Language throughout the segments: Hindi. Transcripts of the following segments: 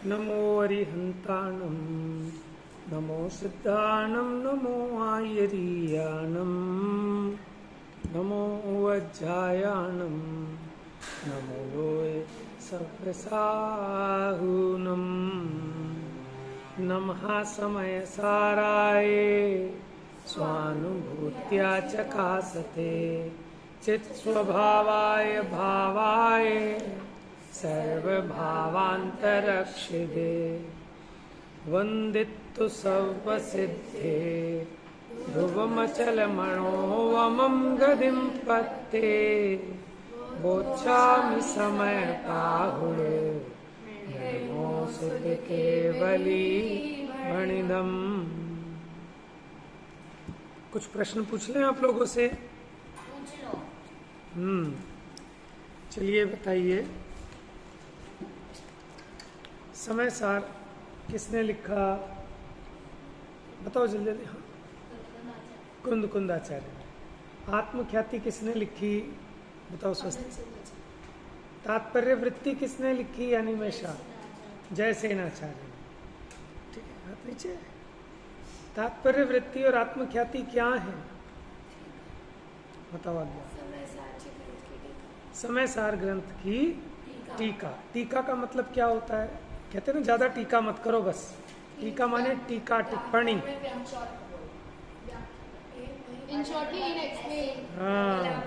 नमो अरिहन्ताणं नमो सिद्धाणं नमो आयरीयाणं नमो वज्रायाणं नमो लोय सर्वसाहुनं नमः समयसाराय स्वानुभूत्या चकासते चित्स्वभावाय भावाय सर्वभावान्तरक्षिदे वन्दितु सर्वसिद्धे ध्रुवमचलमणो वमं गदिं पत्ते बोच्छामि समयपाहुरे नमो सुरकेवली वणिदम्। कुछ प्रश्न पूछ लें आप लोगों से। चलिए बताइए, समय सार किसने लिखा? बताओ जल्दी जल्दी। हाँ, कुंदाचार्य। आत्मख्याति किसने लिखी? बताओ स्वस्ति। तात्पर्य वृत्ति किसने लिखी? अनिमेषा जयसेनाचार्य। ठीक है, हाथ नीचे। तात्पर्य वृत्ति और आत्मख्याति क्या है? बताओ आगे। समय सार ग्रंथ की टीका। टीका का मतलब क्या होता है? कहते हैं ना ज्यादा टीका मत करो, बस। टीका माने टीका, टिप्पणी। हाँ,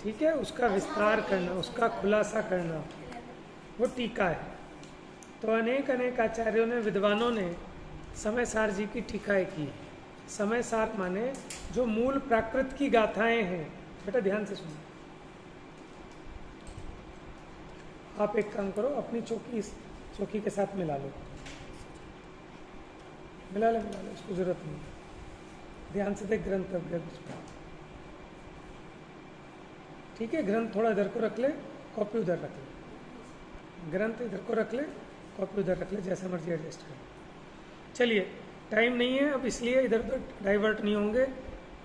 ठीक है, उसका विस्तार करना, उसका खुलासा करना, वो टीका है। तो अनेक अनेक आचार्यों ने, विद्वानों ने समय सार जी की टीकाएं की। समय सार माने जो मूल प्राकृत की गाथाएं हैं। बेटा ध्यान से सुनो। आप एक काम करो, अपनी चौकी इस चौकी के साथ मिला लो, मिला लो, इसको जरूरत नहीं। ध्यान से देख, ग्रंथ ठीक है। ग्रंथ थोड़ा इधर को रख ले, कॉपी उधर रख ले। ग्रंथ इधर को रख ले, कॉपी उधर रख ले, जैसा मर्जी एडजस्ट कर। चलिए, टाइम नहीं है अब, इसलिए इधर उधर डाइवर्ट नहीं होंगे।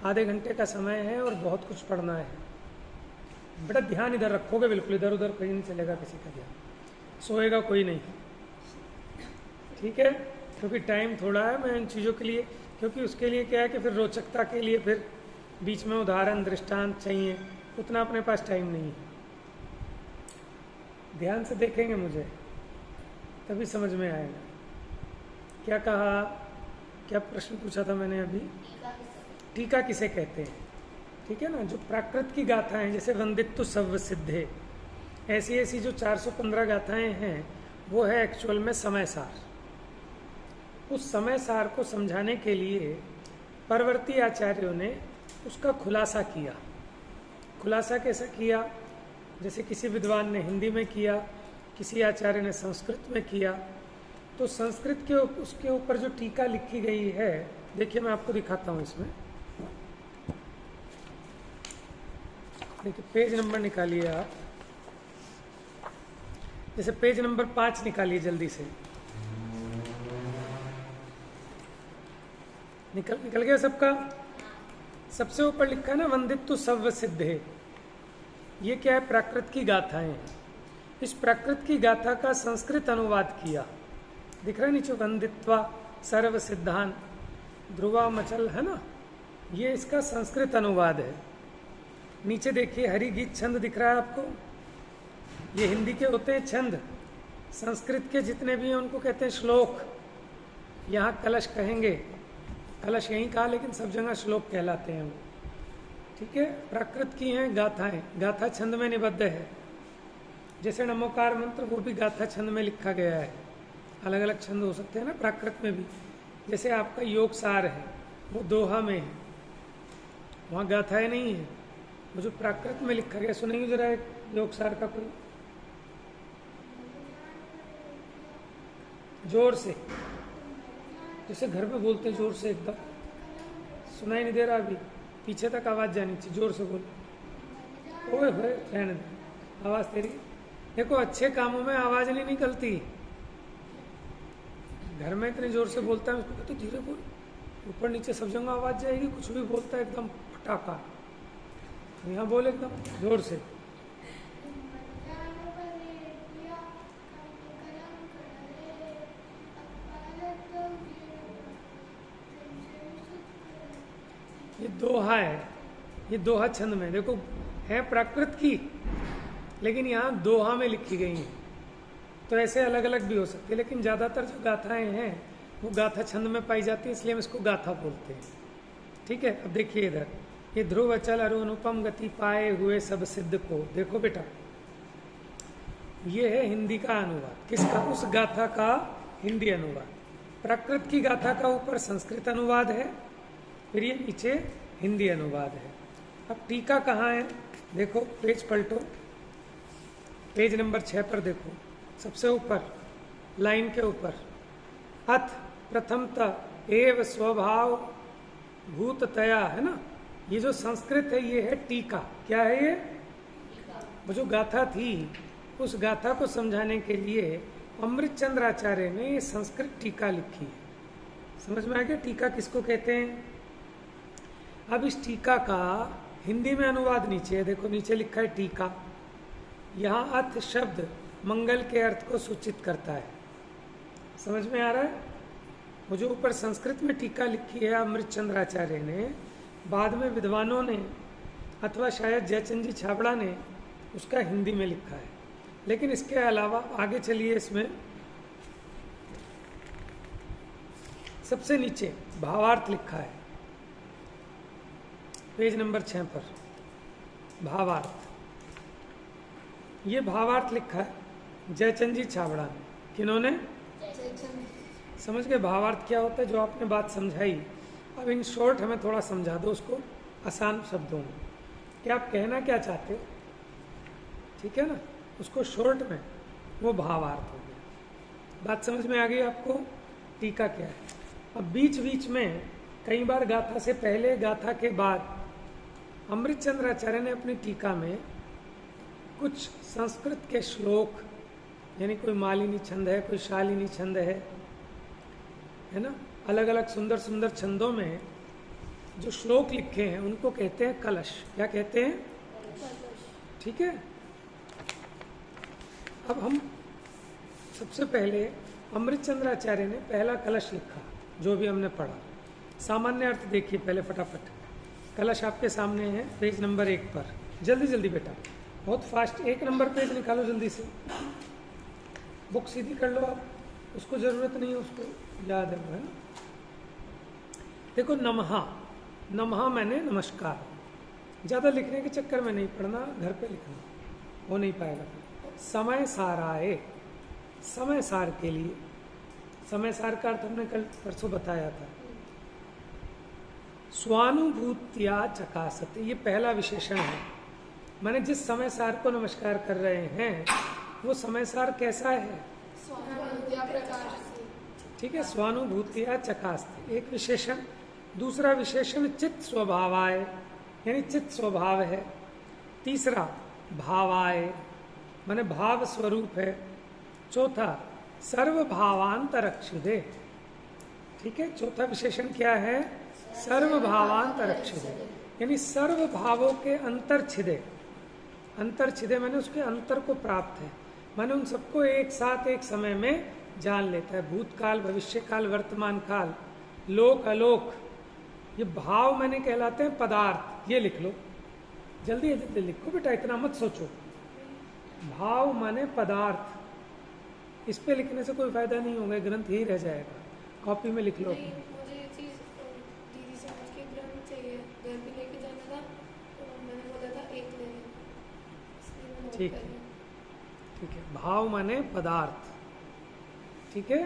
आधे घंटे का समय है और बहुत कुछ पढ़ना है। बेटा ध्यान इधर रखोगे, बिल्कुल इधर उधर कहीं नहीं चलेगा किसी का ध्यान। सोएगा कोई नहीं, ठीक है? क्योंकि टाइम थोड़ा है। मैं इन चीज़ों के लिए, क्योंकि उसके लिए क्या है कि फिर रोचकता के लिए फिर बीच में उदाहरण दृष्टांत चाहिए, उतना अपने पास टाइम नहीं है। ध्यान से देखेंगे मुझे, तभी समझ में आएगा। क्या कहा? क्या प्रश्न पूछा था मैंने अभी? टीका किसे कहते हैं? ठीक है ना, जो प्राकृत की गाथाएं, जैसे वंदितु सव्व सिद्धे, ऐसी ऐसी जो 415 गाथाएं हैं, वो है एक्चुअल में समय सार। उस समय सार को समझाने के लिए परवर्ती आचार्यों ने उसका खुलासा किया। खुलासा कैसे किया? जैसे किसी विद्वान ने हिंदी में किया, किसी आचार्य ने संस्कृत में किया। तो संस्कृत के उसके ऊपर जो टीका लिखी गई है, देखिए मैं आपको दिखाता हूँ इसमें। देखिए, पेज नंबर निकालिए आप। जैसे पेज नंबर 5 निकालिए जल्दी से। निकल गया सबका? सबसे ऊपर लिखा है ना, वंदितु सव्व सिद्धे। ये क्या है? प्राकृत की गाथाएं हैं। इस प्राकृत की गाथा का संस्कृत अनुवाद किया। दिख रहा है नीचे, वंदित्वा सर्व सिद्धान ध्रुवा मचल, है ना? ये इसका संस्कृत अनुवाद है। नीचे देखिए, हरि गीत छंद दिख रहा है आपको? ये हिंदी के होते हैं छंद। संस्कृत के जितने भी हैं उनको कहते हैं श्लोक। यहाँ कलश कहेंगे, कलश यहीं कहा, लेकिन सब जगह श्लोक कहलाते हैं वो। ठीक है, प्राकृत की हैं गाथाएं, गाथा छंद में निबद्ध है। जैसे नमोकार मंत्र, वो भी गाथा छंद में लिखा गया है। अलग अलग छंद हो सकते हैं ना प्राकृत में भी। जैसे आपका योग सार है, वो दोहा में है, वहाँ गाथाएं नहीं है। वो जो प्राकृत में लिखा गया, सुनेंगे जरा एक योग सार का कोई जोर से, जैसे घर में बोलते हैं जोर से, एकदम सुनाई नहीं दे रहा अभी, पीछे तक आवाज जानी चाहिए, जोर से बोल। ओए होए, रहने दे आवाज तेरी। देखो, अच्छे कामों में आवाज नहीं निकलती। घर में इतने जोर से बोलता है, उसको कहते धीरे बोल, ऊपर नीचे सब जगह आवाज जाएगी। कुछ भी बोलता है एकदम फटाका, यहाँ बोल एकदम जोर से। ये दोहा है, ये दोहा छंद में देखो है प्राकृत की, लेकिन यहाँ दोहा में लिखी गई है। तो ऐसे अलग अलग भी हो सकती है, लेकिन ज़्यादातर जो गाथाएं हैं वो गाथा छंद में पाई जाती है, इसलिए हम इसको गाथा बोलते हैं। ठीक है, अब देखिए इधर, ये ध्रुव अचल अरु अनुपम गति पाए हुए सब सिद्ध को, देखो बेटा ये है हिंदी का अनुवाद, किसका? उस गाथा का हिंदी अनुवाद। प्राकृत की गाथा का ऊपर संस्कृत अनुवाद है, फिर ये नीचे हिंदी अनुवाद है। अब टीका कहाँ है? देखो पेज पलटो, पेज नंबर 6 पर देखो, सबसे ऊपर लाइन के ऊपर, अथ प्रथमतः एव स्वभाव भूततया, है ना। ये जो संस्कृत है ये है टीका। क्या है ये? वो जो गाथा थी उस गाथा को समझाने के लिए अमृतचंद्र आचार्य ने ये संस्कृत टीका लिखी है। समझ में आ गया टीका किसको कहते हैं? अब इस टीका का हिंदी में अनुवाद नीचे है, देखो नीचे लिखा है टीका। यहाँ अथ शब्द मंगल के अर्थ को सूचित करता है। समझ में आ रहा है? वो जो ऊपर संस्कृत में टीका लिखी है अमृतचंद्र आचार्य ने, बाद में विद्वानों ने अथवा शायद जयचंद जी छाबड़ा ने उसका हिंदी में लिखा है। लेकिन इसके अलावा आगे चलिए, इसमें सबसे नीचे भावार्थ लिखा है, पेज नंबर 6 पर भावार्थ। ये भावार्थ लिखा है जयचंद जी छाबड़ा ने। किन्होंने? समझ गए भावार्थ क्या होता है? जो आपने बात समझाई, अब इन शॉर्ट हमें थोड़ा समझा दो उसको आसान शब्दों में, कि आप कहना क्या चाहते हो। ठीक है ना, उसको शॉर्ट में, वो भावार्थ हो गया। बात समझ में आ गई आपको? टीका क्या है? अब बीच बीच में कई बार गाथा से पहले गाथा के बाद अमृतचंद्र आचार्य ने अपनी टीका में कुछ संस्कृत के श्लोक, यानी कोई मालिनी छंद है, कोई शालिनी छंद है ना, अलग अलग सुंदर सुंदर छंदों में जो श्लोक लिखे हैं उनको कहते हैं कलश। क्या कहते हैं? ठीक है। अब हम सबसे पहले अमृतचंद्र आचार्य ने पहला कलश लिखा, जो भी हमने पढ़ा। सामान्य अर्थ देखिए पहले फटाफट। कलश आपके सामने है पेज नंबर 1 पर। जल्दी जल्दी बेटा, बहुत फास्ट, 1 नंबर पेज निकालो जल्दी से। बुक सीधी कर लो आप, उसको जरूरत नहीं है, उसको याद है वो, है ना। देखो नमहा, नमहा मैंने नमस्कार। ज़्यादा लिखने के चक्कर में नहीं पढ़ना, घर पे लिखना, हो नहीं पाएगा। समय साराए, समय सार के लिए। समय सार का अर्थ हमने कल परसों बताया था। स्वानुभूत्या चकासते, ये पहला विशेषण है। मैंने जिस समय सार को नमस्कार कर रहे हैं वो समय सार कैसा है? ठीक है, स्वानुभूत्या चकासते एक विशेषण। दूसरा विशेषण चित्त स्वभावाय, यानी चित्त स्वभाव है। तीसरा भावाय, माने भाव स्वरूप है। चौथा सर्व भावांतरक्षिदे। ठीक है, चौथा विशेषण क्या है? सर्व भावांतरक्षिदे, यानी सर्व भावों के अंतर छिदे। अंतर छिदे मैंने उसके अंतर को प्राप्त है, माने उन सबको एक साथ एक समय में जान लेता है। भूतकाल, भविष्य काल, वर्तमान काल, लोक अलोक, ये भाव मैंने कहलाते हैं पदार्थ। ये लिख लो, जल्दी जल्दी लिखो बेटा, इतना मत सोचो। भाव माने पदार्थ। इस पे लिखने से कोई फायदा नहीं होगा, ग्रंथ ही रह जाएगा। कॉपी में लिख लो। मुझे ये चीज दीदी से आज के ग्रंथ चाहिए, घर पे लेके जाना था, तो मैंने बोला था एक ले लें। ठीक है, ठीक है। भाव माने पदार्थ। ठीक है।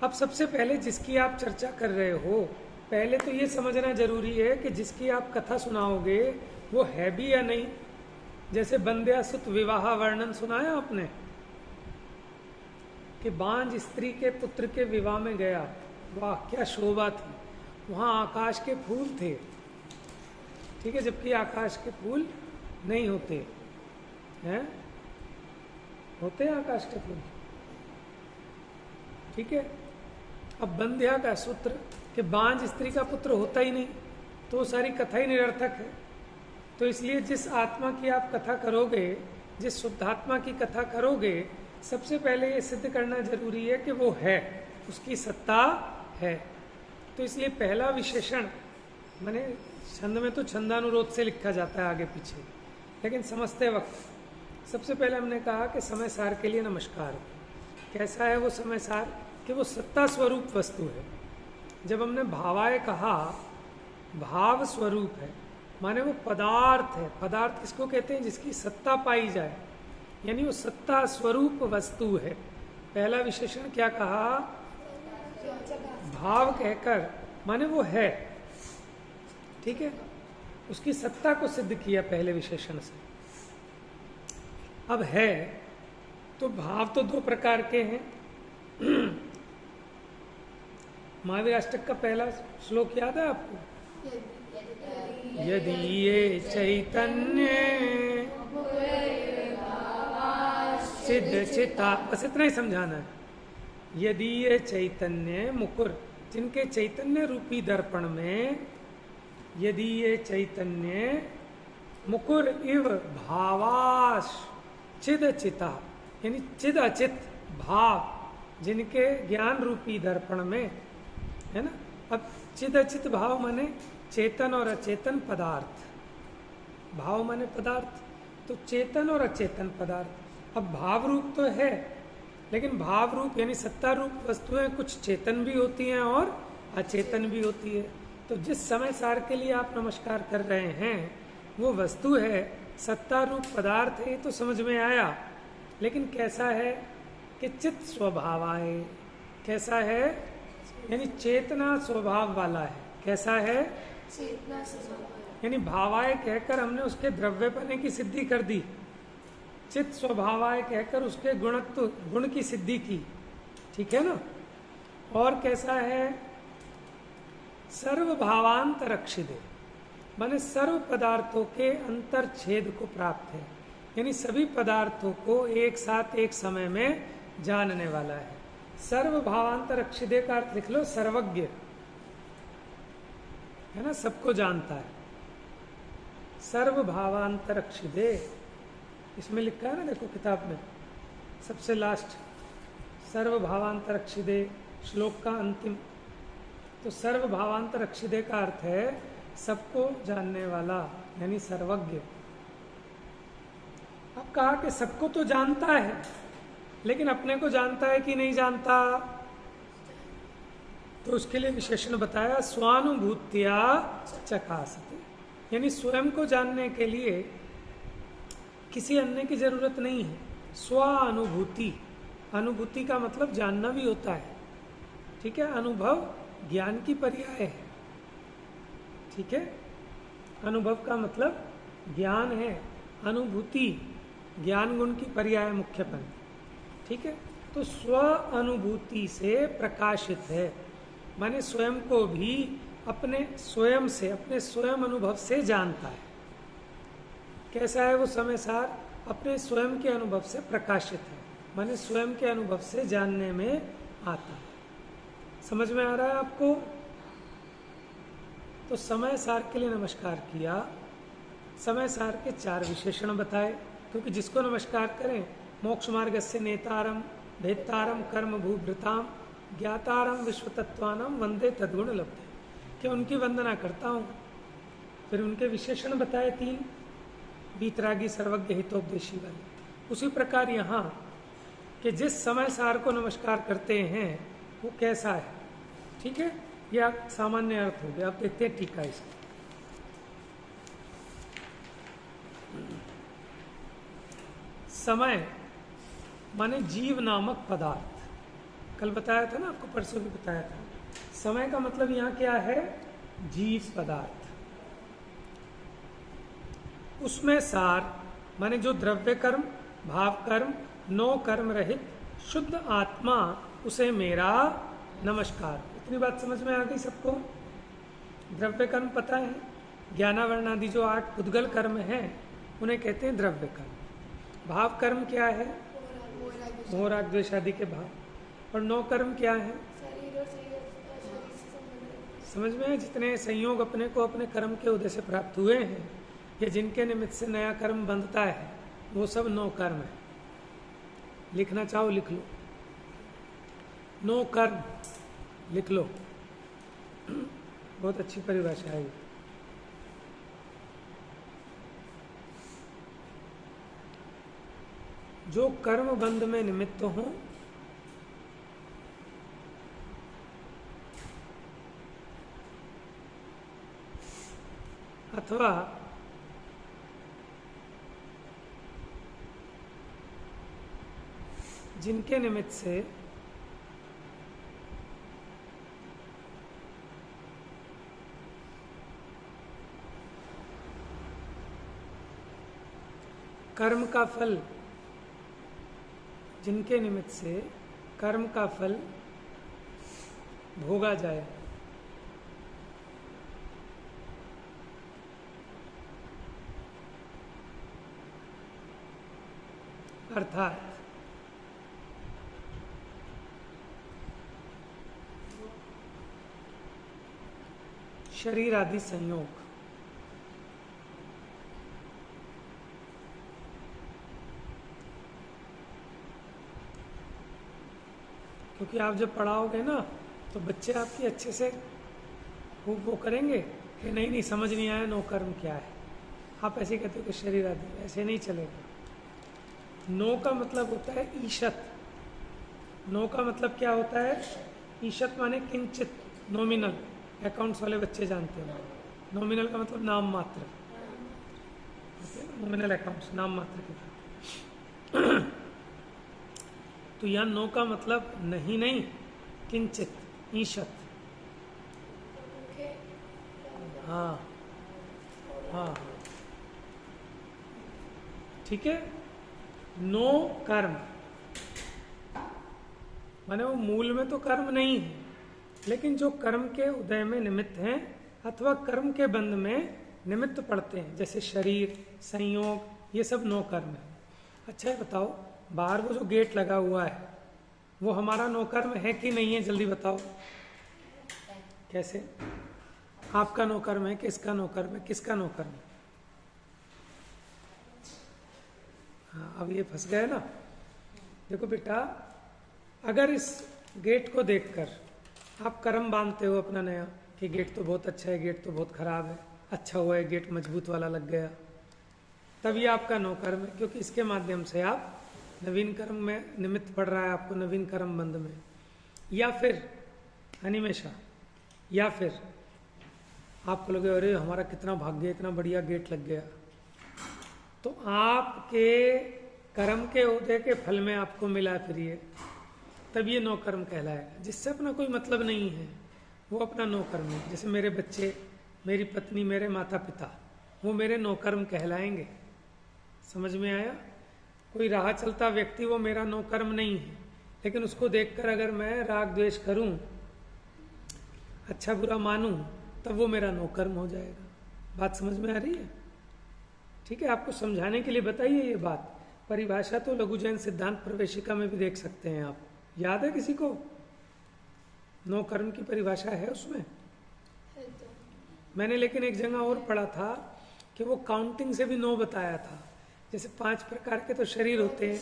अब सबसे पहले जिसकी आप चर्चा कर रहे हो, पहले तो ये समझना जरूरी है कि जिसकी आप कथा सुनाओगे वो है भी या नहीं। जैसे बंध्यासुत विवाह वर्णन सुनाया आपने, कि बांझ स्त्री के पुत्र के विवाह में गया, वाह क्या शोभा थी, वहां आकाश के फूल थे। ठीक है, जबकि आकाश के फूल नहीं होते हैं, होते हैं आकाश के फूल। ठीक है। अब बंध्या का सूत्र कि बांझ स्त्री का पुत्र होता ही नहीं, तो सारी कथा ही निरर्थक है। तो इसलिए जिस आत्मा की आप कथा करोगे, जिस शुद्धात्मा की कथा करोगे, सबसे पहले ये सिद्ध करना जरूरी है कि वो है, उसकी सत्ता है। तो इसलिए पहला विशेषण माने छंद में तो छंदानुरोध से लिखा जाता है आगे पीछे, लेकिन समझते वक्त सबसे पहले हमने कहा कि समय सार के लिए नमस्कार। कैसा है वो समय सार कि वो सत्ता स्वरूप वस्तु है। जब हमने भावाय कहा, भाव स्वरूप है माने वो पदार्थ है। पदार्थ किसको कहते हैं? जिसकी सत्ता पाई जाए, यानी वो सत्ता स्वरूप वस्तु है। पहला विशेषण क्या कहा? भाव कहकर माने वो है, ठीक है, उसकी सत्ता को सिद्ध किया पहले विशेषण से। अब है तो भाव तो दो प्रकार के हैं। महावीर अष्टक का पहला श्लोक याद है आपको? यदि ये चैतन्य सिद्ध चिता, बस इतना ही समझाना है। यदि ये चैतन्य मुकुर, जिनके चैतन्य रूपी दर्पण में, यदि ये चैतन्य मुकुर इव भावाश चिद चिता, यानी चिद अचित भाव जिनके ज्ञान रूपी दर्पण में है ना। अब चिद अचित भाव माने चेतन और अचेतन पदार्थ, भाव माने पदार्थ, तो चेतन और अचेतन पदार्थ। अब भाव रूप तो है, लेकिन भाव रूप यानी सत्ता रूप वस्तुएं कुछ चेतन भी होती हैं और अचेतन भी होती है। तो जिस समय सार के लिए आप नमस्कार कर रहे हैं वो वस्तु है, सत्ता रूप पदार्थ है, तो समझ में आया। लेकिन कैसा है कि चित्त स्वभाव आए, कैसा है यानी चेतना स्वभाव वाला है। कैसा है? चेतना स्वभाव, यानी भावाय कहकर हमने उसके द्रव्यपने की सिद्धि कर दी, चित्त स्वभावाय कहकर उसके गुणत्व गुण की सिद्धि की, ठीक है ना। और कैसा है? सर्व भावांत रक्षिदे, माने सर्व पदार्थों के अंतर छेद को प्राप्त है, यानी सभी पदार्थों को एक साथ एक समय में जानने वाला है। सर्व भावांत रक्षिदे का अर्थ लिख लो सर्वज्ञ, है ना, सबको जानता है। सर्व भावांत रक्षिदे इसमें लिखा है ना, देखो किताब में सबसे लास्ट, सर्व भावांत रक्षिदे श्लोक का अंतिम। तो सर्व भावांत रक्षिदे का अर्थ है सबको जानने वाला, यानी सर्वज्ञ। अब कहा कि सबको तो जानता है, लेकिन अपने को जानता है कि नहीं जानता? तो उसके लिए विशेषण बताया स्वानुभूत्या चकासते, यानी स्वयं को जानने के लिए किसी अन्य की जरूरत नहीं है। स्वानुभूति, अनुभूति का मतलब जानना भी होता है, ठीक है। अनुभव ज्ञान की पर्याय है, ठीक है। अनुभव का मतलब ज्ञान है, अनुभूति ज्ञान गुण की पर्याय मुख्यपन, ठीक है। तो स्व अनुभूति से प्रकाशित है, माने स्वयं को भी अपने स्वयं से, अपने स्वयं अनुभव से जानता है। कैसा है वो समय सार? अपने स्वयं के अनुभव से प्रकाशित है, माने स्वयं के अनुभव से जानने में आता है। समझ में आ रहा है आपको? तो समय सार के लिए नमस्कार किया। समय सार के 4 विशेषण बताए, क्योंकि जिसको नमस्कार करें, मोक्ष मार्ग से नेतारम भेत्तारम कर्म भूभृताम ज्ञातारम विश्वतत्वानम वंदे तद्गुण लब्धे, कि उनकी वंदना करता हूँ। फिर उनके विशेषण बताए 3, वीतरागी सर्वज्ञ हितोपदेशी वाले। उसी प्रकार यहाँ कि जिस समय सार को नमस्कार करते हैं वो कैसा है, ठीक है। यह सामान्य अर्थ हो गया। अब देखते हैं टीका इसका। समय माने जीव नामक पदार्थ, कल बताया था ना आपको, परसों भी बताया था। समय का मतलब यहाँ क्या है? जीव पदार्थ। उसमें सार माने जो द्रव्य कर्म, भाव कर्म, 9 कर्म रहित शुद्ध आत्मा, उसे मेरा नमस्कार। इतनी बात समझ में आ गई सबको? द्रव्य कर्म पता है, ज्ञानावरणादि जो 8 उद्गल कर्म हैं उन्हें कहते हैं द्रव्य कर्म। भाव कर्म क्या है? मोह राग द्वेष आदि के भाव। और 9 कर्म क्या है? शरीर और शरीर से संबंधित। समझ में है? जितने संयोग अपने को अपने कर्म के उदय से प्राप्त हुए हैं या जिनके निमित्त से नया कर्म बंधता है, वो सब 9 कर्म है। लिखना चाहो लिख लो, 9 कर्म लिख लो। बहुत अच्छी परिभाषा है ये। जो कर्म बंध में निमित्त हों, अथवा जिनके निमित्त से कर्म का फल, जिनके निमित्त से कर्म का फल भोगा जाए, अर्थात शरीर आदि संयोग। क्योंकि आप जब पढ़ाओगे ना तो बच्चे आपकी अच्छे से खूब वो करेंगे कि नहीं नहीं समझ नहीं आया, नो कर्म क्या है। आप ऐसे कहते हो कि शरीर आदि, ऐसे नहीं चलेगा। नो का मतलब होता है ईशत। नो का मतलब क्या होता है? ईशत माने किंचित, नॉमिनल। अकाउंट्स वाले बच्चे जानते हैं। नॉमिनल का मतलब नाम मात्र, नॉमिनल अकाउंट्स नाम मात्र के। तो यहाँ नो का मतलब नहीं नहीं, किंचित, ईशत। हाँ हाँ, ठीक है। नो कर्म माने वो मूल में तो कर्म नहीं है, लेकिन जो कर्म के उदय में निमित्त हैं अथवा कर्म के बंध में निमित्त पड़ते हैं, जैसे शरीर, संयोग, ये सब नो कर्म है। अच्छा है, बताओ बाहर वो जो गेट लगा हुआ है वो हमारा नो कर्म है कि नहीं है? जल्दी बताओ। कैसे? आपका नो कर्म है, किसका नो कर्म है, किसका नो कर्म है? हाँ, अब ये फंस गए ना। देखो बेटा, अगर इस गेट को देखकर आप कर्म बांधते हो अपना नया कि गेट तो बहुत अच्छा है, गेट तो बहुत खराब है, अच्छा हुआ है गेट मजबूत वाला लग गया, तब ये आपका नो कर्म है, क्योंकि इसके माध्यम से आप नवीन कर्म में निमित्त पड़ रहा है आपको, नवीन कर्म बंध में। या फिर अनिमेशा, या फिर आपको लगे अरे हमारा कितना भाग्य, इतना बढ़िया गेट लग गया, तो आपके कर्म के उदय के फल में आपको मिला फिर ये, तब ये नो कर्म कहलाएगा। जिससे अपना कोई मतलब नहीं है वो अपना नो कर्म है। जैसे मेरे बच्चे, मेरी पत्नी, मेरे माता पिता, वो मेरे नो कर्म कहलाएंगे। समझ में आया? कोई राह चलता व्यक्ति वो मेरा नो कर्म नहीं है, लेकिन उसको देखकर अगर मैं राग द्वेष करूं, अच्छा बुरा मानूं, तब वो मेरा नो कर्म हो जाएगा। बात समझ में आ रही है? ठीक है, आपको समझाने के लिए बताइए ये बात। परिभाषा तो लघु जैन सिद्धांत प्रवेशिका में भी देख सकते हैं आप। याद है किसी को? नो कर्म की परिभाषा है उसमें। मैंने लेकिन एक जगह और पढ़ा था कि वो काउंटिंग से भी नो बताया था। जैसे 5 प्रकार के तो शरीर होते हैं,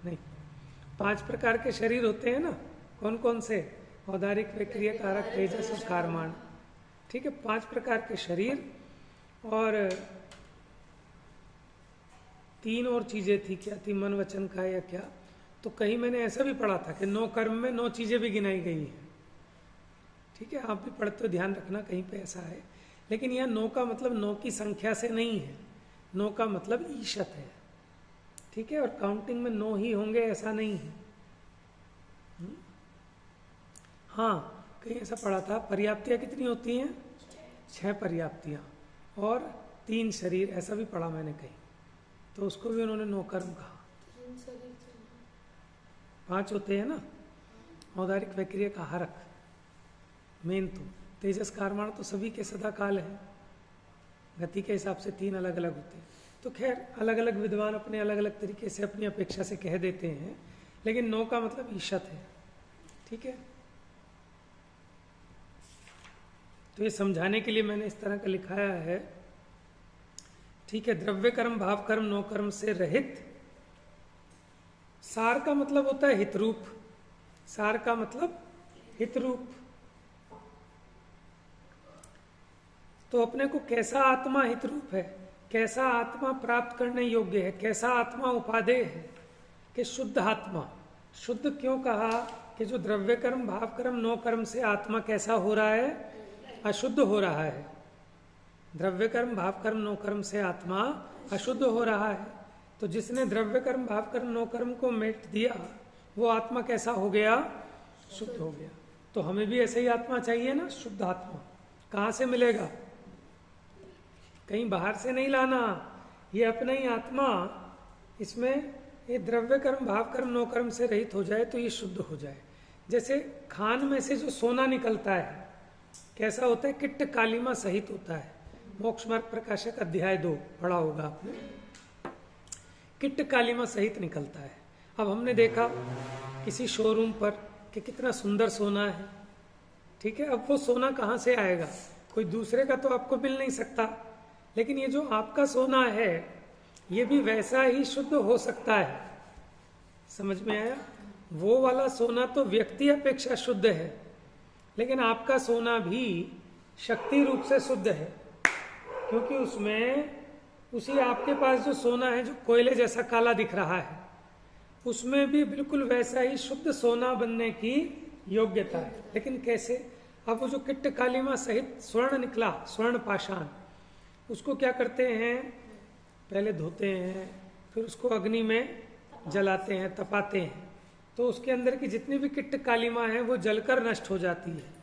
नहीं 5 प्रकार के शरीर होते हैं ना। कौन कौन से? औदारिक, विक्रिय, कारक, तेजस और कारमान। ठीक है, 5 प्रकार के शरीर, और 3 और चीजें थी, क्या थी? मन, वचन, काया या क्या? तो कहीं मैंने ऐसा भी पढ़ा था कि नो कर्म में 9 चीजें भी गिनाई गई हैं। ठीक है, आप भी पढ़ते हो, ध्यान रखना, कहीं पे ऐसा है। लेकिन यह नो का मतलब 9 की संख्या से नहीं है, नो का मतलब ईशत है। ठीक है, और काउंटिंग में 9 ही होंगे ऐसा नहीं है। हाँ, कहीं ऐसा पढ़ा था। पर्याप्तियां कितनी होती हैं? 6 पर्याप्तियां और 3 शरीर, ऐसा भी पढ़ा मैंने कहीं। तो उसको भी उन्होंने नो कर्म कहा। 5 होते हैं ना, औदारिक, वैक्रिय, आहारक, मेन तो तेजस, कारमान तो सभी के सदा काल है। गति के हिसाब से 3 अलग अलग होते हैं। तो खैर, अलग अलग विद्वान अपने अलग अलग तरीके से अपनी अपेक्षा से कह देते हैं, लेकिन नो का मतलब ईशत है। ठीक है, तो ये समझाने के लिए मैंने इस तरह का लिखाया है। ठीक है, द्रव्य कर्म, भाव कर्म, नो कर्म से रहित। सार का मतलब होता है हितरूप, सार का मतलब हित रूप। तो अपने को कैसा आत्मा हित रूप है, कैसा आत्मा प्राप्त करने योग्य है, कैसा आत्मा उपादेय है कि शुद्ध आत्मा। शुद्ध क्यों कहा कि जो द्रव्य कर्म भाव कर्म 9 कर्म से आत्मा कैसा हो रहा है, अशुद्ध हो रहा है। द्रव्य कर्म भाव कर्म 9 कर्म से आत्मा अशुद्ध हो रहा है। तो जिसने द्रव्य कर्म भाव कर्म 9 कर्म को मेट दिया वो आत्मा कैसा हो गया, शुद्ध हो गया। तो हमें भी ऐसे ही आत्मा चाहिए ना, शुद्ध आत्मा। कहाँ से मिलेगा, कहीं बाहर से नहीं लाना, ये अपना ही आत्मा, इसमें ये द्रव्य कर्म भाव कर्म 9 कर्म से रहित हो जाए तो ये शुद्ध हो जाए। जैसे खान में से जो सोना निकलता है कैसा होता है, किट्ट कालिमा सहित होता है। मोक्ष मार्ग प्रकाशक अध्याय 2 पढ़ा होगा आपने, किट्ट कालिमा सहित निकलता है। अब हमने देखा किसी शोरूम पर कि कितना सुंदर सोना है, ठीक है। अब वो सोना कहाँ से आएगा, कोई दूसरे का तो आपको मिल नहीं सकता, लेकिन ये जो आपका सोना है ये भी वैसा ही शुद्ध हो सकता है। समझ में आया, वो वाला सोना तो व्यक्ति अपेक्षा शुद्ध है, लेकिन आपका सोना भी शक्ति रूप से शुद्ध है, क्योंकि उसमें उसी आपके पास जो सोना है जो कोयले जैसा काला दिख रहा है, उसमें भी बिल्कुल वैसा ही शुद्ध सोना बनने की योग्यता है। लेकिन कैसे, अब वो जो किट्ट कालिमा सहित स्वर्ण निकला, स्वर्ण पाषाण, उसको क्या करते हैं, पहले धोते हैं, फिर उसको अग्नि में जलाते हैं, तपाते हैं, तो उसके अंदर की जितनी भी किट्ट कालिमा है वो जलकर नष्ट हो जाती है।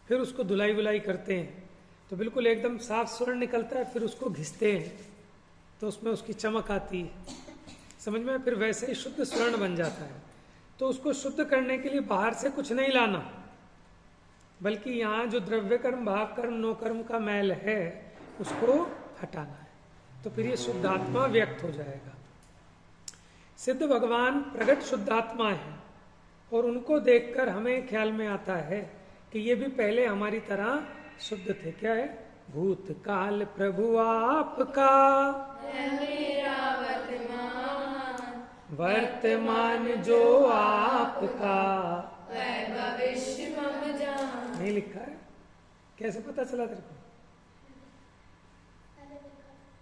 फिर उसको धुलाई वुलाई करते हैं तो बिल्कुल एकदम साफ स्वर्ण निकलता है। फिर उसको घिसते हैं तो उसमें उसकी चमक आती है, समझ में। फिर वैसे ही शुद्ध स्वर्ण बन जाता है। तो उसको शुद्ध करने के लिए बाहर से कुछ नहीं लाना, बल्कि यहाँ जो द्रव्य कर्म भाव कर्म 9 कर्म का मैल है उसको हटाना है, तो फिर ये शुद्धात्मा व्यक्त हो जाएगा। सिद्ध भगवान प्रगट शुद्धात्मा है और उनको देखकर हमें ख्याल में आता है कि ये भी पहले हमारी तरह शुद्ध थे। क्या है, भूतकाल प्रभु आपका वर्तमान जो आपका भविष्य मम जान। नहीं लिखा है, कैसे पता चला तेरे को?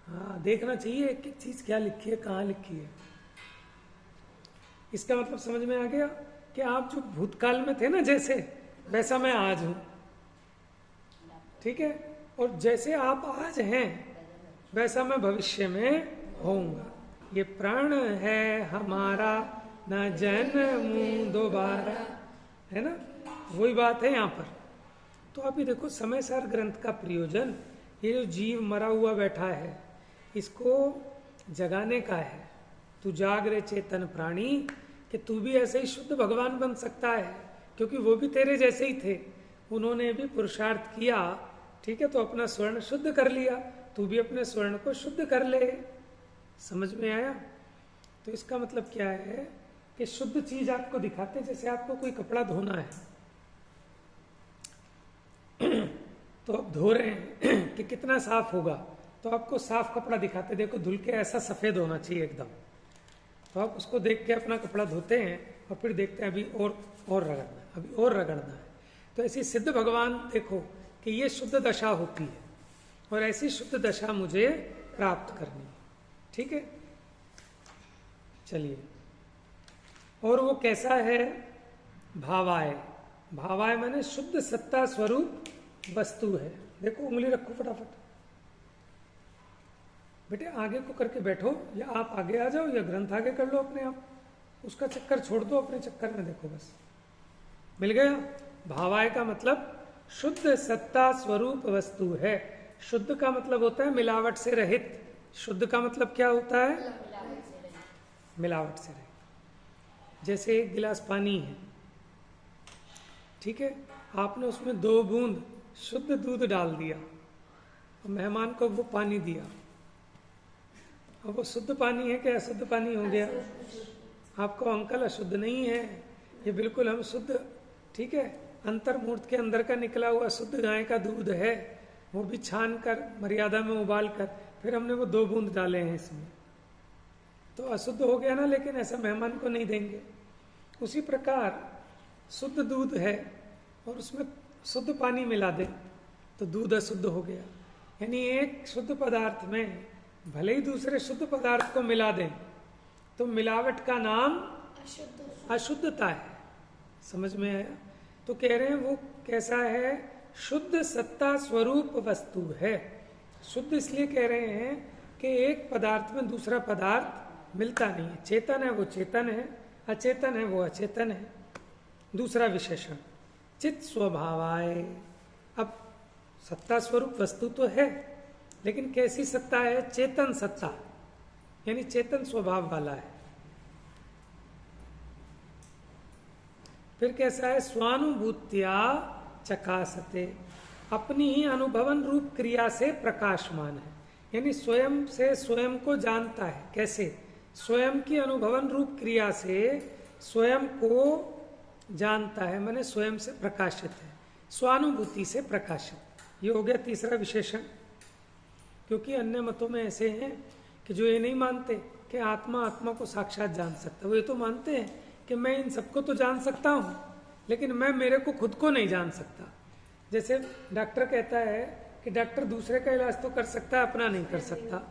हाँ, देखना चाहिए एक एक चीज क्या लिखी है, कहाँ लिखी है। इसका मतलब समझ में आ गया कि आप जो भूतकाल में थे ना जैसे, वैसा मैं आज हूं, ठीक है। और जैसे आप आज हैं वैसा मैं भविष्य में होऊंगा। ये प्राण है हमारा न जन्म दोबारा, है ना, वही बात है यहाँ पर। तो अभी देखो समय सार ग्रंथ का प्रयोजन, ये जो जीव मरा हुआ बैठा है इसको जगाने का है। तू जाग रे चेतन प्राणी, कि तू भी ऐसे ही शुद्ध भगवान बन सकता है, क्योंकि वो भी तेरे जैसे ही थे, उन्होंने भी पुरुषार्थ किया, ठीक है। तो अपना स्वर्ण शुद्ध कर लिया, तू भी अपने स्वर्ण को शुद्ध कर ले। समझ में आया? तो इसका मतलब क्या है कि शुद्ध चीज आपको दिखाते, जैसे आपको कोई कपड़ा धोना है तो आप धो रहे हैं कि कितना साफ होगा, तो आपको साफ कपड़ा दिखाते, देखो धुल के ऐसा सफेद होना चाहिए एकदम। तो आप उसको देख के अपना कपड़ा धोते हैं और फिर देखते हैं अभी और रगड़ना है, अभी और रगड़ना है। तो ऐसी सिद्ध भगवान देखो कि ये शुद्ध दशा होती है और ऐसी शुद्ध दशा मुझे प्राप्त करनी है, ठीक है। चलिए, और वो कैसा है, भावाय। भावाय माने शुद्ध सत्ता स्वरूप वस्तु है। देखो उंगली रखो फटाफट, बेटे आगे को करके बैठो, या आप आगे आ जाओ या ग्रंथ आगे कर लो अपने आप, उसका चक्कर छोड़ दो, अपने चक्कर में देखो, बस मिल गया। भावाय का मतलब शुद्ध सत्ता स्वरूप वस्तु है। शुद्ध का मतलब होता है मिलावट से रहित। शुद्ध का मतलब क्या होता है, मिलावट से रहित। जैसे एक गिलास पानी है, ठीक है, आपने उसमें 2 बूंद शुद्ध दूध डाल दिया और मेहमान को वो पानी दिया, अब वो शुद्ध पानी है क्या अशुद्ध पानी हो गया? आपको अंकल अशुद्ध नहीं है, ये बिल्कुल हम शुद्ध, ठीक है, अंतर्मूर्त के अंदर का निकला हुआ शुद्ध गाय का दूध है, वो भी छान कर मर्यादा में उबाल कर फिर हमने वो 2 बूंद डाले हैं इसमें, तो अशुद्ध हो गया ना, लेकिन ऐसा मेहमान को नहीं देंगे। उसी प्रकार शुद्ध दूध है और उसमें शुद्ध पानी मिला दे तो दूध अशुद्ध हो गया। यानी एक शुद्ध पदार्थ में भले ही दूसरे शुद्ध पदार्थ को मिला दें तो मिलावट का नाम अशुद्धता है। समझ में आया? तो कह रहे हैं वो कैसा है? शुद्ध सत्ता स्वरूप वस्तु है। शुद्ध इसलिए कह रहे हैं कि एक पदार्थ में दूसरा पदार्थ मिलता नहीं है। चेतन है वो चेतन है, अचेतन है वो अचेतन है। दूसरा विशेषण चित स्वभावाय। अब सत्ता स्वरूप वस्तु तो है, लेकिन कैसी सत्ता है? चेतन सत्ता, यानी चेतन स्वभाव वाला है। फिर कैसा है? स्वानुभूत्या चकासते, अपनी ही अनुभवन रूप क्रिया से प्रकाशमान है। यानी स्वयं से स्वयं को जानता है। कैसे? स्वयं की अनुभवन रूप क्रिया से स्वयं को जानता है, माने स्वयं से प्रकाशित है, स्वानुभूति से प्रकाशित। ये हो गया तीसरा विशेषण। क्योंकि अन्य मतों में ऐसे हैं कि जो ये नहीं मानते कि आत्मा आत्मा को साक्षात जान सकता, वो ये तो मानते हैं कि मैं इन सबको तो जान सकता हूँ, लेकिन मैं मेरे को खुद को नहीं जान सकता। जैसे डॉक्टर कहता है कि डॉक्टर दूसरे का इलाज तो कर सकता है, अपना नहीं कर सकता।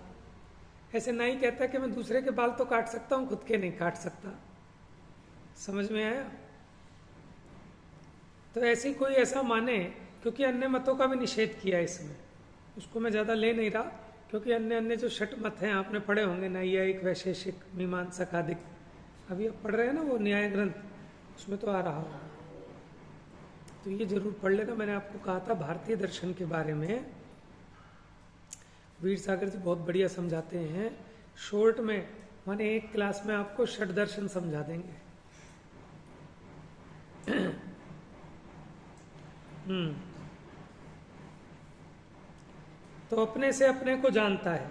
ऐसे नहीं कहता कि मैं दूसरे के बाल तो काट सकता हूँ, खुद के नहीं काट सकता। समझ में आया? तो ऐसी कोई ऐसा माने, क्योंकि अन्य मतों का भी निषेध किया है इसमें, उसको मैं ज़्यादा ले नहीं रहा, क्योंकि अन्य अन्य जो षट मत हैं आपने पढ़े होंगे, न्यायिक, वैशेषिक, मीमांसक आदि। अभी आप पढ़ रहे हैं ना वो न्याय ग्रंथ, उसमें तो आ रहा होगा, तो ये जरूर पढ़ लेना। मैंने आपको कहा था भारतीय दर्शन के बारे में वीर सागर जी बहुत बढ़िया समझाते हैं। शॉर्ट में माने एक क्लास में आपको षट दर्शन समझा देंगे। तो अपने से अपने को जानता है।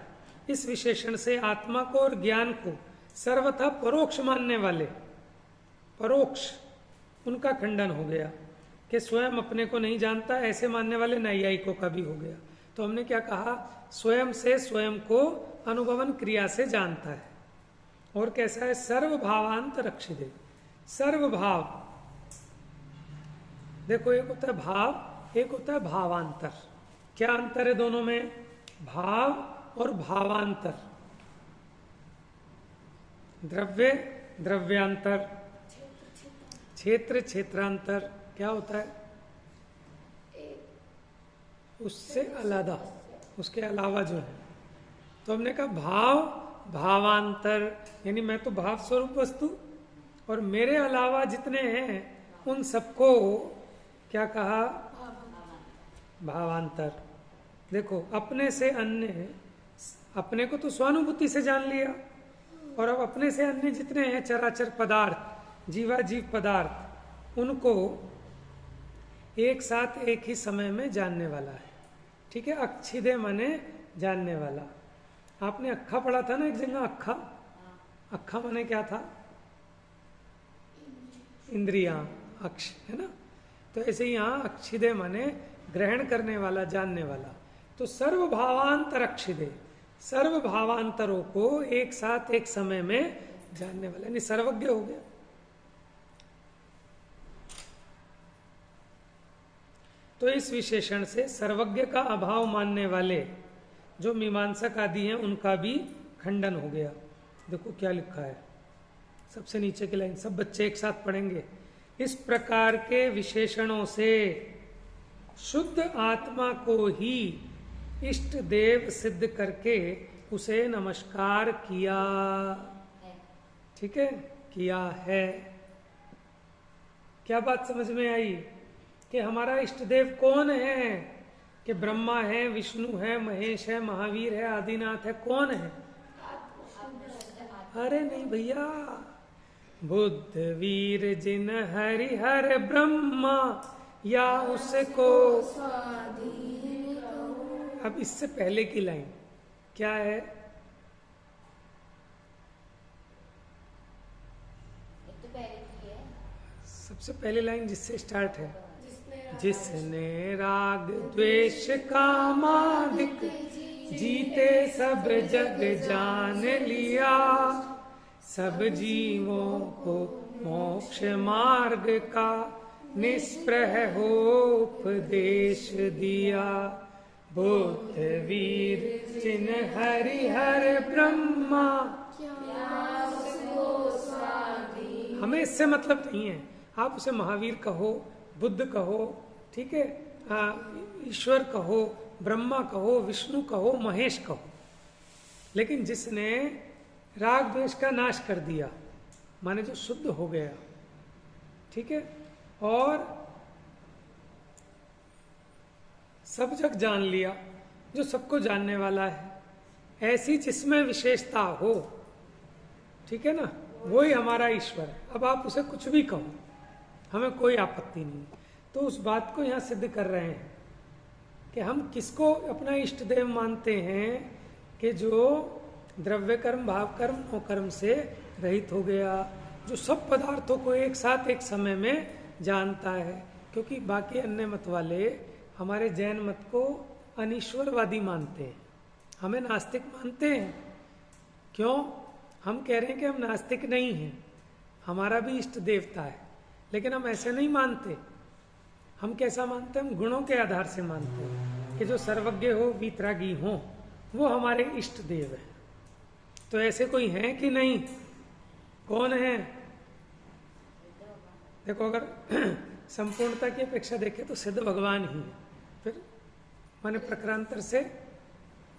इस विशेषण से आत्मा को और ज्ञान को सर्वथा परोक्ष मानने वाले, परोक्ष उनका खंडन हो गया कि स्वयं अपने को नहीं जानता, ऐसे मानने वाले नैयायिकों का भी हो गया। तो हमने क्या कहा? स्वयं से स्वयं को अनुभवन क्रिया से जानता है। और कैसा है? सर्वभावांत रक्षित। सर्वभाव, देखो एक होता है भाव, एक होता है भावांतर। क्या अंतर है दोनों में? भाव और भावांतर। द्रव्य द्रव्यांतर, क्षेत्र क्षेत्रांतर। क्या होता है? उससे अलग, उसके अलावा जो है। तो हमने कहा भाव भावांतर, यानी मैं तो भाव स्वरूप वस्तु और मेरे अलावा जितने हैं उन सबको क्या कहा? भावांतर। देखो अपने से अन्य, अपने को तो स्वानुभूति से जान लिया, और अब अपने से अन्य जितने हैं चराचर पदार्थ, जीवाजीव पदार्थ, उनको एक साथ एक ही समय में जानने वाला है। ठीक है? अक्षिदे माने जानने वाला। आपने अक्खा पढ़ा था ना एक जगह, अक्खा। अक्खा माने क्या था? इंद्रियां, अक्ष, है ना? तो ऐसे ही यहाँ अक्षिदे माने ग्रहण करने वाला, जानने वाला। तो सर्वभावांतर अक्षिदे, सर्व भावांतरों को एक साथ एक समय में जानने वाला, यानी सर्वज्ञ हो गया। तो इस विशेषण से सर्वज्ञ का अभाव मानने वाले जो मीमांसक आदि हैं उनका भी खंडन हो गया। देखो क्या लिखा है, सबसे नीचे की लाइन, सब बच्चे एक साथ पढ़ेंगे। इस प्रकार के विशेषणों से शुद्ध आत्मा को ही इष्ट देव सिद्ध करके उसे नमस्कार किया। ठीक है? किया है। क्या बात समझ में आई कि हमारा इष्ट देव कौन है? कि ब्रह्मा है, विष्णु है, महेश है, महावीर है, आदिनाथ है। कौन है? अरे नहीं भैया, बुद्ध वीर जिन हरिहर ब्रह्मा या उसको। अब इससे पहले की लाइन क्या है? सबसे पहली लाइन जिससे स्टार्ट है, जिसने राग द्वेष कामादिक जीते सब जग जान लिया, सब जीवों को मोक्ष मार्ग का निष्प्रह हो उपदेश दिया। बुद्ध वीर जिन्ह हरिहर ब्रह्मा। हमें इससे मतलब नहीं है, आप उसे महावीर कहो, बुद्ध कहो, ठीक है, ईश्वर कहो, ब्रह्मा कहो, विष्णु कहो, महेश कहो, लेकिन जिसने राग द्वेष का नाश कर दिया, माने जो शुद्ध हो गया, ठीक है, और सब जग जान लिया, जो सबको जानने वाला है, ऐसी जिसमें विशेषता हो, ठीक है ना, वही हमारा ईश्वर है। अब आप उसे कुछ भी कहो, हमें कोई आपत्ति नहीं। तो उस बात को यहाँ सिद्ध कर रहे हैं कि हम किसको अपना इष्ट देव मानते हैं, कि जो द्रव्य कर्म, भाव कर्म, नौ कर्म से रहित हो गया, जो सब पदार्थों को एक साथ एक समय में जानता है। क्योंकि बाकी अन्य मत वाले हमारे जैन मत को अनीश्वरवादी मानते हैं, हमें नास्तिक मानते हैं। क्यों? हम कह रहे हैं कि हम नास्तिक नहीं हैं, हमारा भी इष्ट देवता है, लेकिन हम ऐसे नहीं मानते। हम कैसा मानते हैं? हम गुणों के आधार से मानते हैं कि जो सर्वज्ञ हो, वीतरागी हो, वो हमारे इष्ट देव हैं। तो ऐसे कोई हैं कि नहीं? कौन है? देखो, अगर संपूर्णता की अपेक्षा देखें तो सिद्ध भगवान ही है, फिर माने प्रकारांतर से,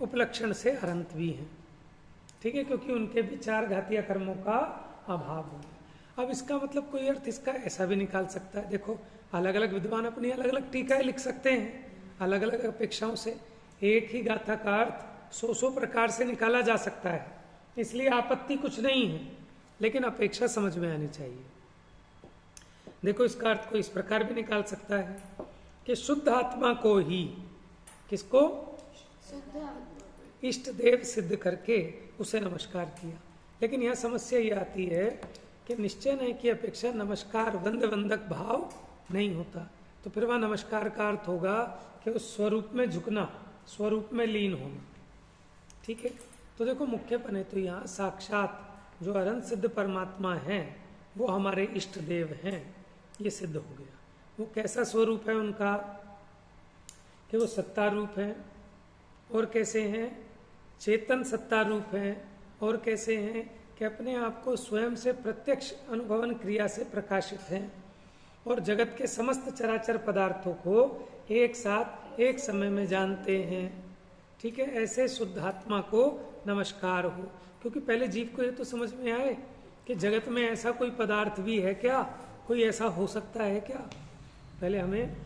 उपलक्षण से अनंत भी हैं, ठीक है, क्योंकि उनके भी चार घातीय कर्मों का अभाव हो गया। अब इसका मतलब कोई अर्थ इसका ऐसा भी निकाल सकता है, देखो अलग अलग विद्वान अपनी अलग अलग टीकाएं लिख सकते हैं, अलग अलग अपेक्षाओं से एक ही गाथा का अर्थ सौ प्रकार से निकाला जा सकता है, इसलिए आपत्ति कुछ नहीं है, लेकिन अपेक्षा समझ में आनी चाहिए। देखो, इसका अर्थ को इस प्रकार भी निकाल सकता है कि शुद्ध आत्मा को ही, किसको? शुद्ध आत्मा इष्ट देव सिद्ध करके उसे नमस्कार किया। लेकिन यह समस्या ये आती है कि निश्चय नहीं की अपेक्षा नमस्कार वंद वंदक भाव नहीं होता, तो फिर वह नमस्कार का अर्थ होगा कि उस स्वरूप में झुकना, स्वरूप में लीन होना, ठीक है। तो देखो, मुख्य बने तो यहाँ साक्षात जो अनंत सिद्ध परमात्मा है वो हमारे इष्ट देव हैं, ये सिद्ध हो गया। वो कैसा स्वरूप है उनका? कि वो सत्ता रूप है, और कैसे हैं? चेतन सत्ता रूप है, और कैसे हैं? कि अपने आप को स्वयं से प्रत्यक्ष अनुभवन क्रिया से प्रकाशित हैं, और जगत के समस्त चराचर पदार्थों को एक साथ एक समय में जानते हैं, ठीक है। ऐसे शुद्धात्मा को नमस्कार हो। क्योंकि पहले जीव को ये तो समझ में आए कि जगत में ऐसा कोई पदार्थ भी है क्या, कोई ऐसा हो सकता है क्या। पहले हमें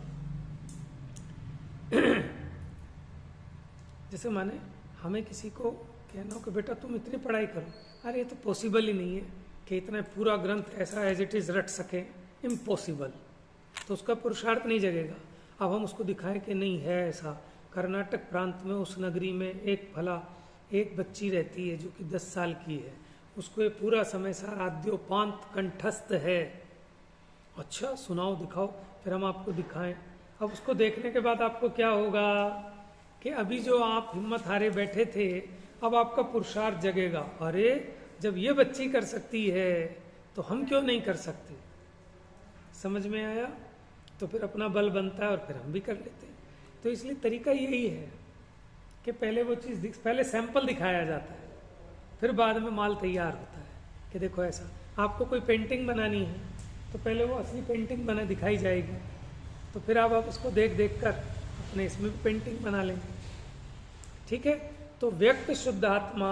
जैसे माने हमें किसी को कहना हो कि बेटा तुम इतनी पढ़ाई करो, अरे ये तो पॉसिबल ही नहीं है कि इतना पूरा ग्रंथ ऐसा एज इट इज रट सके, इम्पॉसिबल, तो उसका पुरुषार्थ नहीं जगेगा। अब हम उसको दिखाएं कि नहीं है ऐसा। कर्नाटक प्रांत में उस नगरी में एक बच्ची रहती है जो कि 10 साल की है, उसको ये पूरा समय सार आद्योपांत कंठस्थ है। अच्छा सुनाओ, दिखाओ, फिर हम आपको दिखाएं। अब उसको देखने के बाद आपको क्या होगा कि अभी जो आप हिम्मत हारे बैठे थे, अब आपका पुरुषार्थ जगेगा। अरे जब ये बच्ची कर सकती है तो हम क्यों नहीं कर सकते। समझ में आया? तो फिर अपना बल बनता है और फिर हम भी कर लेते हैं। तो इसलिए तरीका यही है कि पहले वो चीज़ पहले सैंपल दिखाया जाता है, फिर बाद में माल तैयार होता है कि देखो ऐसा। आपको कोई पेंटिंग बनानी है तो पहले वो असली पेंटिंग बना दिखाई जाएगी, तो फिर आप उसको देख देख कर अपने इसमें भी पेंटिंग बना लेंगे, ठीक है। तो व्यक्त शुद्ध आत्मा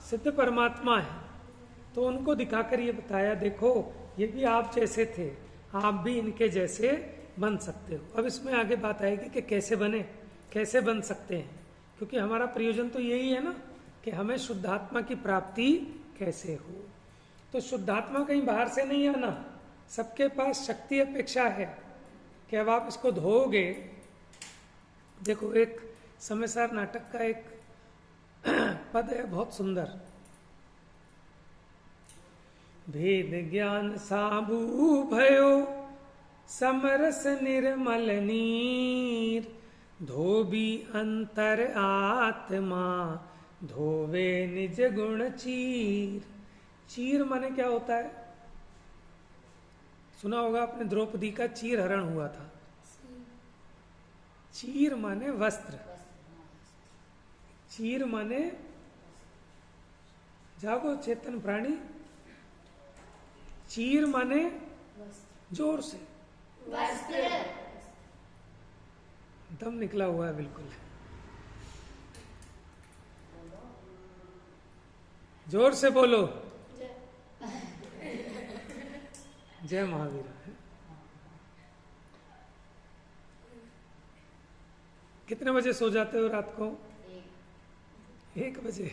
सिद्ध परमात्मा है, तो उनको दिखाकर ये बताया देखो ये भी आप जैसे थे, आप भी इनके जैसे बन सकते हो। अब इसमें आगे बात आएगी कि कैसे बने, कैसे बन सकते हैं, क्योंकि हमारा प्रयोजन तो यही है ना कि हमें शुद्धात्मा की प्राप्ति कैसे हो। तो शुद्धात्मा कहीं बाहर से नहीं आना, सबके पास शक्ति अपेक्षा है कि अब आप इसको धोओगे। देखो एक समयसार नाटक का एक पद है बहुत सुंदर, भेद ज्ञान साबू भयो समरस निर्मल नीर, धोबी अंतर आत्मा धोवे निज गुण चीर। चीर माने क्या होता है? सुना होगा आपने द्रौपदी का चीर हरण हुआ था। चीर माने वस्त्र, चीर माने जागो चेतन प्राणी, चीर माने जोर से, दम निकला हुआ है बिल्कुल। जोर से बोलो, जय महावीर। कितने बजे सो जाते हो रात को? 1 बजे?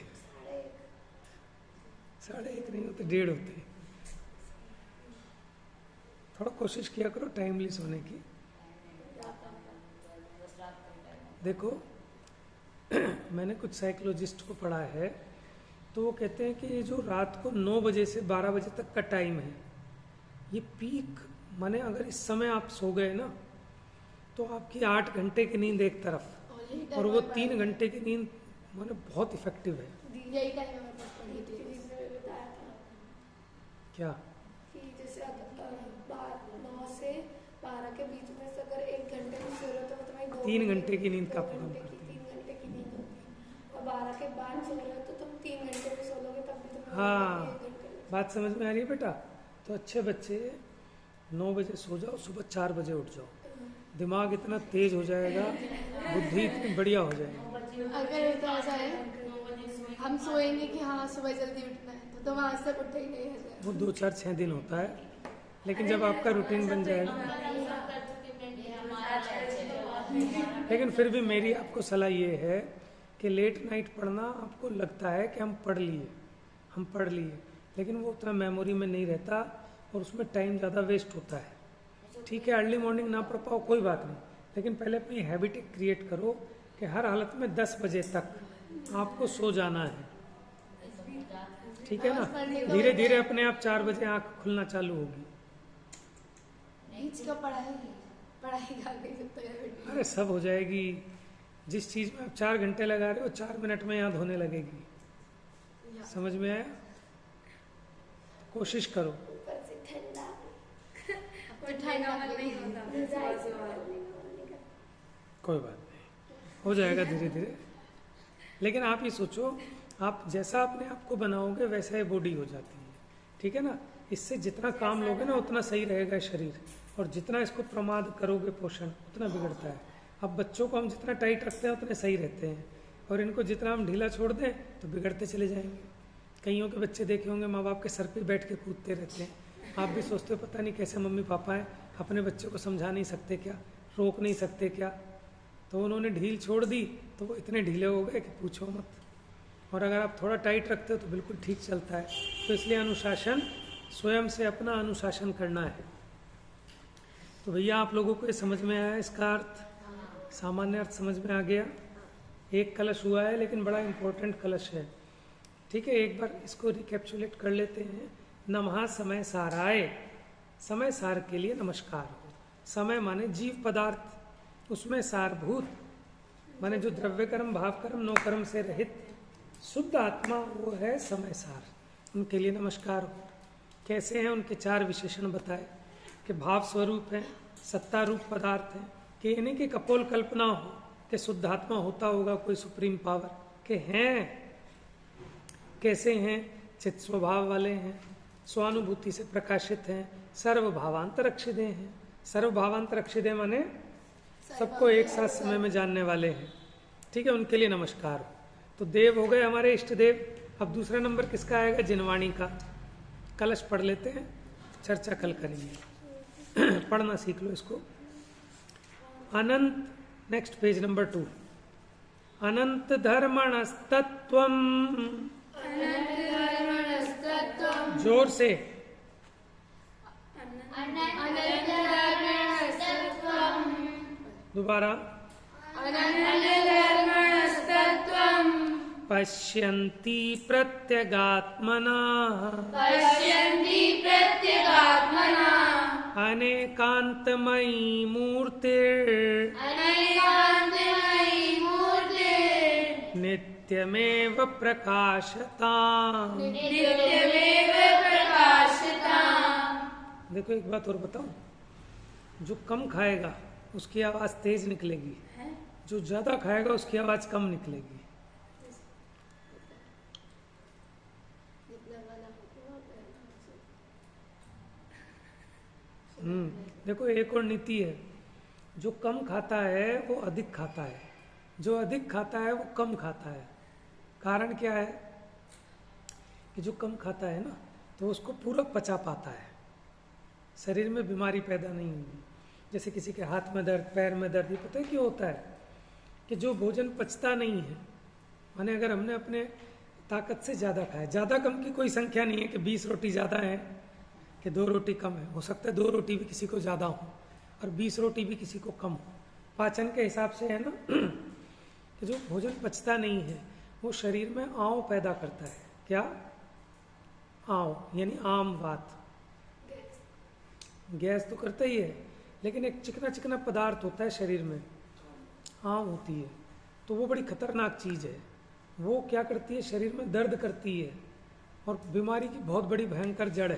1:30 नहीं होते, 1:30 होते। थोड़ा कोशिश किया करो टाइमली सोने की। देखो मैंने कुछ साइकोलॉजिस्ट को पढ़ा है, तो वो कहते हैं कि ये जो रात को 9 बजे से 12 बजे तक का टाइम है, ये पीक माने अगर इस समय आप सो गए ना तो आपकी 8 घंटे की नींद एक तरफ, और वो 3 घंटे की नींद माने बहुत इफेक्टिव है। यही टाइम में पढ़ी थी, इसने बताया था क्या कि जैसे 9 से 12 के बीच में से अगर 1 घंटे में सो रहे हो तो तुम्हें 3 घंटे की नींद का पूर्ण 3 घंटे की नींद होती है, और 12 के बाद सो रहे हो तो तुम 3 घंटे में सो लोगे तब भी तुम्हें हाँ, बात समझ में आ रही है बेटा? तो अच्छे बच्चे 9 बजे सो जाओ, सुबह 4 बजे उठ जाओ, दिमाग इतना तेज हो जाएगा, बुद्धि इतनी बढ़िया हो जाएगी। अगर तो ऐसा है हम सोएंगे कि हाँ सुबह जल्दी उठना है तो तुम आज तक उठे ही नहीं है। वो 2 4 6 दिन होता है, लेकिन जब आपका रूटीन बन जाएगा। लेकिन फिर भी मेरी आपको सलाह ये है कि लेट नाइट पढ़ना, आपको लगता है कि हम पढ़ लिए, लेकिन वो उतना मेमोरी में नहीं रहता और उसमें टाइम ज़्यादा वेस्ट होता है। ठीक है, अर्ली मॉर्निंग ना पढ़ पाओ कोई बात नहीं, लेकिन पहले अपनी हैबिट क्रिएट करो कि हर हालत में 10 बजे तक आपको सो जाना है। ठीक है ना? धीरे धीरे अपने आप 4 बजे आँख खुलना चालू होगी। अरे सब हो जाएगी। जिस चीज में आप 4 घंटे लगा रहे हो 4 मिनट में याद होने लगेगी। समझ में आया? कोशिश करो। कोई बात नहीं, हो जाएगा धीरे धीरे। लेकिन आप ये सोचो, आप जैसा अपने आप को बनाओगे वैसा ही बॉडी हो जाती है। ठीक है ना? इससे जितना काम लोगे ना उतना सही रहेगा शरीर, और जितना इसको प्रमाद करोगे पोषण उतना बिगड़ता है। अब बच्चों को हम जितना टाइट रखते हैं उतने सही रहते हैं, और इनको जितना हम ढीला छोड़ दें तो बिगड़ते चले जाएंगे। कईयों के बच्चे देखे होंगे माँ बाप के सर पे बैठ के कूदते रहते हैं। आप भी सोचते हो पता नहीं कैसे मम्मी पापा हैं, अपने बच्चों को समझा नहीं सकते क्या, रोक नहीं सकते क्या। तो उन्होंने ढील छोड़ दी तो वो इतने ढीले हो गए कि पूछो मत। और अगर आप थोड़ा टाइट रखते हो तो बिल्कुल ठीक चलता है। तो इसलिए अनुशासन, स्वयं से अपना अनुशासन करना है। तो भैया आप लोगों को ये समझ में आया? इसका अर्थ, सामान्य अर्थ समझ में आ गया? एक कलश हुआ है लेकिन बड़ा इंपॉर्टेंट कलश है। ठीक है, एक बार इसको रिकैप्चुलेट कर लेते हैं। नमः समय साराय, समय सार के लिए नमस्कार हो। समय माने जीव पदार्थ, उसमें सारभूत माने जो द्रव्य कर्म भाव कर्म नो कर्म से रहित शुद्ध आत्मा, वो है समय सार। उनके लिए नमस्कार हो। कैसे हैं? उनके 4 विशेषण बताए कि भाव स्वरूप है, सत्ता रूप पदार्थ है, कि इन्हीं की कपोल कल्पना हो कि शुद्धात्मा होता होगा कोई सुप्रीम पावर, के हैं। कैसे हैं? चित स्वभाव वाले हैं, स्वानुभूति से प्रकाशित हैं, सर्वभावांतरक्षिदे हैं। सर्वभावांतरक्षिदे माने सबको एक साथ समय में जानने वाले हैं। ठीक है, उनके लिए नमस्कार। तो देव हो गए हमारे इष्ट देव। अब दूसरा नंबर किसका आएगा? जिनवाणी का। कलश पढ़ लेते हैं, चर्चा कल करेंगे। पढ़ना सीख लो इसको। अनंत, नेक्स्ट पेज नंबर 2। अनंत धर्मणस्तत्वम्, जोर से, दोबारा। पश्यन्ति प्रत्यगात्मना, अनेकान्तमयी मूर्तिर्, नित्यमेव प्रकाशताम्। देखो एक बात और बताऊं, जो कम खाएगा उसकी आवाज़ तेज निकलेगी, है जो ज़्यादा खाएगा उसकी आवाज़ कम निकलेगी। जितना वाला होगा देखो एक और नीति है, जो कम खाता है वो अधिक खाता है, जो अधिक खाता है वो कम खाता है। कारण क्या है कि जो कम खाता है ना तो उसको पूरा पचा पाता है, शरीर में बीमारी पैदा नहीं होगी। जैसे किसी के हाथ में दर्द, पैर में दर्द, ये पता है क्यों होता है कि जो भोजन पचता नहीं है, माने अगर हमने अपने ताकत से ज़्यादा खाया, ज़्यादा कम की कोई संख्या नहीं है कि 20 रोटी ज़्यादा है कि 2 रोटी कम है। हो सकता है 2 रोटी भी किसी को ज़्यादा हो और 20 रोटी भी किसी को कम हो। पाचन के हिसाब से है ना कि जो भोजन पचता नहीं है वो शरीर में आंव पैदा करता है। क्या? आंव यानी आम वात। गैस तो करता ही है, लेकिन एक चिकना चिकना पदार्थ होता है शरीर में, आंव होती है, तो वो बड़ी खतरनाक चीज़ है। वो क्या करती है, शरीर में दर्द करती है और बीमारी की बहुत बड़ी भयंकर जड़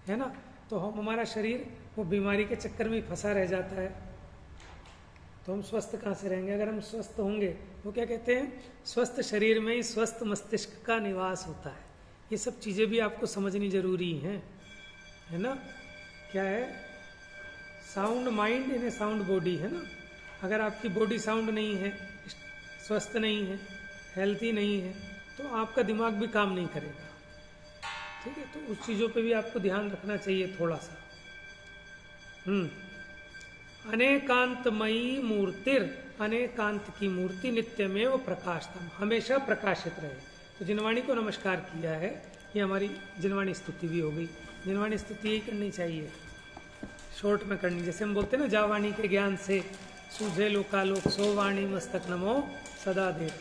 है ना। तो हमारा शरीर वो बीमारी के चक्कर में फंसा रह जाता है, तो हम स्वस्थ कहाँ से रहेंगे? अगर हम स्वस्थ होंगे, वो क्या कहते हैं, स्वस्थ शरीर में ही स्वस्थ मस्तिष्क का निवास होता है। ये सब चीज़ें भी आपको समझनी जरूरी हैं, है ना। क्या है? Sound mind in A sound body, है ना। अगर आपकी बॉडी साउंड नहीं है, स्वस्थ नहीं है, हेल्थी नहीं है, तो आपका दिमाग भी काम नहीं करेगा। ठीक है, तो उस चीज़ों पे भी आपको ध्यान रखना चाहिए थोड़ा सा। अनेकांतमयी मूर्तिर, अनेकांत की मूर्ति नित्यमेव प्रकाशतम, हमेशा प्रकाशित रहे। तो जिनवाणी को नमस्कार किया है, ये हमारी जिनवाणी स्तुति भी हो गई। जिनवाणी स्तुति यही करनी चाहिए, शॉर्ट में करनी। जैसे हम बोलते हैं ना, जावाणी के ज्ञान से सूझे लोकालोक, सो वाणी मस्तक नमो सदा देव।